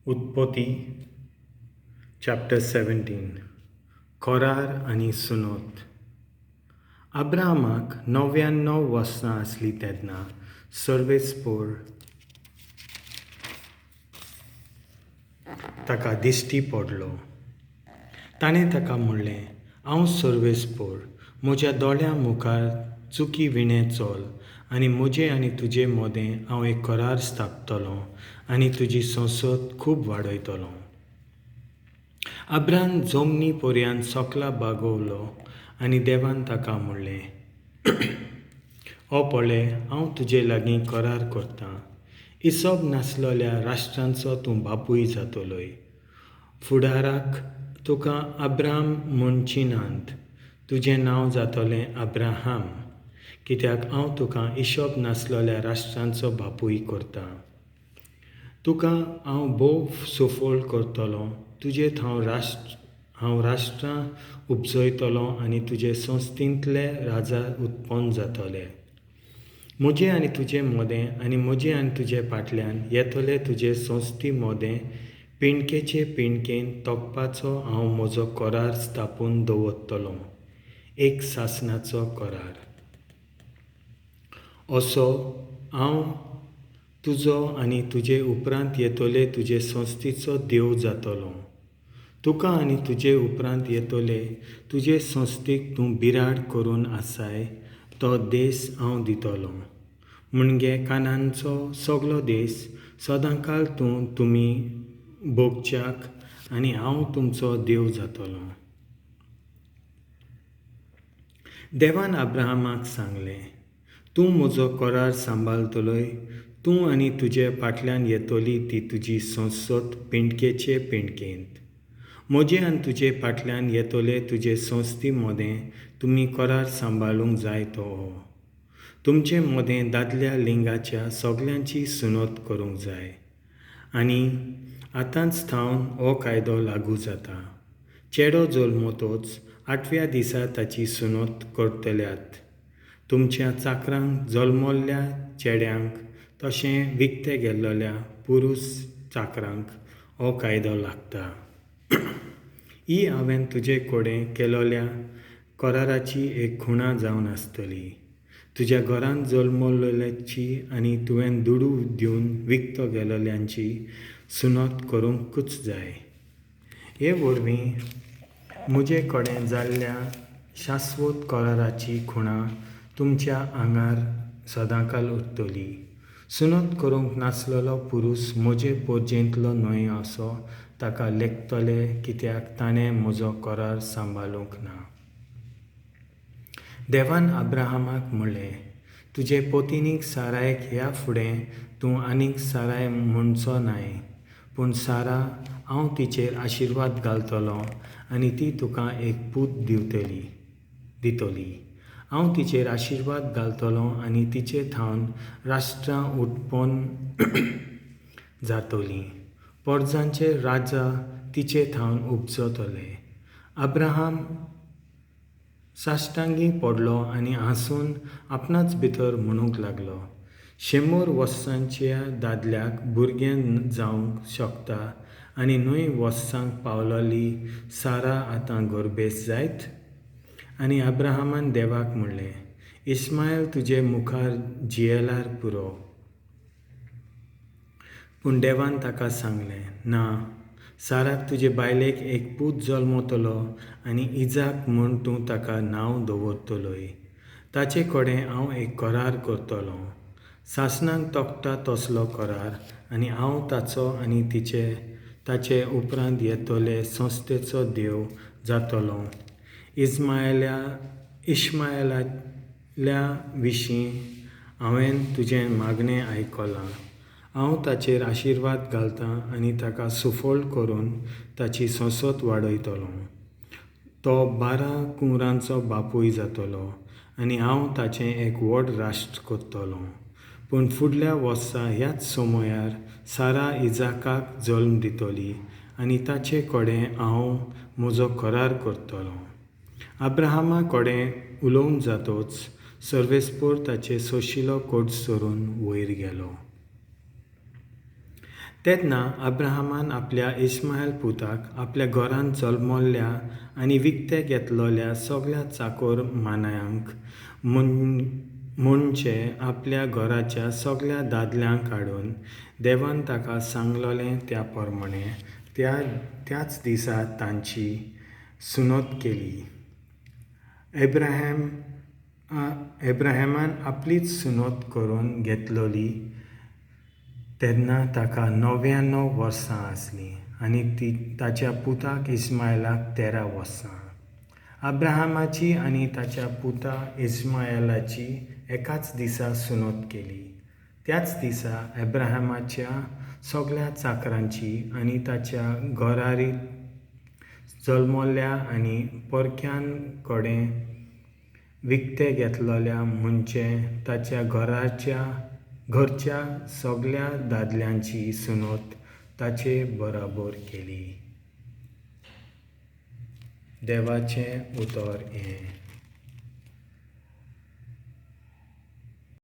उत्पत्ती चॅप्टर 17 कोरार आनी सुनोत. अब्रामाक 99 वर्सां आसलीं तेन्ना सर्वेस्पोर ताका दिश्टी पडलो. ताणें ताका म्हणलें, हांव सर्वेस्पोर, म्हज्या दोळ्यां मुखार चुकी विणें चोल आनी म्हजें आनी तुजें मोदें हांव एक कोरार स्थापतलों आनी तुजी संसद खूब वाडयतलों. अब्राम जमनी पर्यंत सोकला बागोवलो आनी देवान ताका म्हणलें, ओ पोळे, हांव तुजे लागीं कोरार करतां. ixôb-नास्लolea राxttrancho तूं bapui zatoloi. फुडाराक तुका अब्राम mhonnchim नंत. तुजें नांव जातोलें अब्राहम, कित्याक हांव तुका ixôb-नास्लolea राxttrancho bapui करतां. तुका हांव भोव सफोल करतलों, तुजेंत हांव राष्ट्रां उपजयतलों आनी तुजे संस्थींतले राजा उत्पन्न जातले. म्हजें आनी तुजें मोदें आनी म्हजें आनी तुजे फाटल्यान येतले तुजे संस्थी मोदें पिणकेचे पिणकेन तोखपाचो हांव म्हजो कोरार स्थापून दवरतलों, एक सासणाचो कोरार. असो हांव तुजो आनी तुजे उपरांत येतले तुजे संस्थीचो देव जातलों. तुका आनी तुजे उपरांत येतले तुजे संस्थीक तूं बिराड करून आसाय तो देश हांव दितलों, म्हणजे कानानचो सगळो देश. सदांकाळ तुमी बhôg-cheak आनी हांव तुमचो देव जातलों. देवान अब्राहमाक सांगलें, तूं म्हजो कोरार सांबाळतलोय. तूं आनी तुजे फाटल्यान येतली ती तुजी संसद पिणकेचे पिणकेंत. म्हजे आनी तुजे फाटल्यान येतले तुजे संस्थी मोदें तुमी कोरार सांबाळूंक जाय तो हो. तुमचें मोदें दादल्या लिंगाच्या सगळ्यांची सुनोत करूंक जाय. आनी आतांच थावन हो कायदो लागू जाता. चेडो जल्मतोच 8व्या दिसा ताची सुनोत करतल्यात. तुमच्या चाकरांक जल्मल्ल्या चेड्यांक तशें विकते गेल्ल्या पुरुश चाकरांक हो कायदो लागता. ही हांवें तुजे कडेन केलोल्या कोराराची एक खुणा जावन आसतली. तुज्या घरांत जल्मल्ल्याची आनी तुवें दुडू दिवन विकतो गेल्ल्यांची सुनोत करूंकूच जाय. हे वरवीं म्हजे कडेन जाल्ल्या शास्वत कोराराची खुणा तुमच्या आंगार सदांकाल उरतली. सुनोत करूंक नासलेलो पुरुश म्हजे पोरजेंतलो न्हय असो ताका लेखतले, कित्याक ताणें म्हजो कोरार सांबाळूंक ना. देवान अब्राहमाक म्हणलें, तुजे पत्नीक सारायक ह्या फुडें तूं आनीक साराय म्हणचो न्हय, पूण सारा हांव तिचेर आशिर्वाद घालतलों आनी ती तुका एक पूत दितली. हांव तिचेर आशिर्वाद घालतलों आनी तिचे थावन राष्ट्रां उत्पन्न जातलीं. परजांचे राजा तिचे थावन उपजतले. अब्राहम साश्टांगी पडलो आनी हांसून आपणाच भितर म्हणूंक लागलो, 100 वर्सांच्या दादल्याक भुरगें जावंक शकता आनी 9 वर्सांक पावलोली सारा आतां गर्भेस जायत. आनी अब्राहमान देवाक म्हणलें, इस्मायल तुजे मुखार जियेल्यार पुरो. पूण देवान ताका सांगलें, ना, साराक तुजे बायलेक एक पूत जल्मतलो आनी इजाक म्हूण तूं ताका नांव दवरतलोय. ताचे कडेन हांव एक कोरार करतलों, सासणांक तोखता तसलो कोरार, आनी हांव ताचो आनी ताचे उपरांत येतले संस्थेचो देव जातलों. इश्माएला विशीं हांवें तुजें मागणें आयकलां. हांव ताचेर आशिर्वाद घालतां आनी ताका सफोल करून ताची संसद वाडयतलों. तो 12 कुंवरांचो बापूय जातलो आनी हांव ताचें एक व्हड राष्ट्र करतलों. पूण फुडल्या वर्सा ह्याच समयार सारा इजाकाक जल्म दितली आनी ताचे कडेन हांव म्हजो कोरार करतलों. अब्राहमा कडेन उलोवन जातोच सर्वेस्पोर ताचे सोशिलो कोट सरून वयर गेलो. तेन्ना अब्राहमान आपल्या इस्मायल पुताक आपल्या घरांत जल्मल्ल्या आनी विकते घेतलोल्या सगळ्या चाकोर मानायांक म्हणजे आपल्या घराच्या सगळ्या दादल्यांक हाडून देवान ताका सांगलोलें त्या प्रमाणे त्याच दिसा तांची सुनोत केली. एब्राहमान आपलीच सुनोत करून घेतलोली तेन्ना ताका 99 वर्सां आसलीं आनी ताच्या पुताक इस्मायलाक 13 वर्सां. अब्राहमाची आनी ताच्या पुता इस्मायलाची एकाच दिसा सुनोत केली. त्याच दिसा अब्राहमाच्या सगळ्या चाकरांची आनी ताच्या घरारी जल्मल्ल्या आनी परक्यान कडेन विकते घेतलोल्या म्हणजे ताच्या घरच्या सगळ्या दादल्यांची सुनोत ताचे बरोबर केली. देवाचें उतर हें.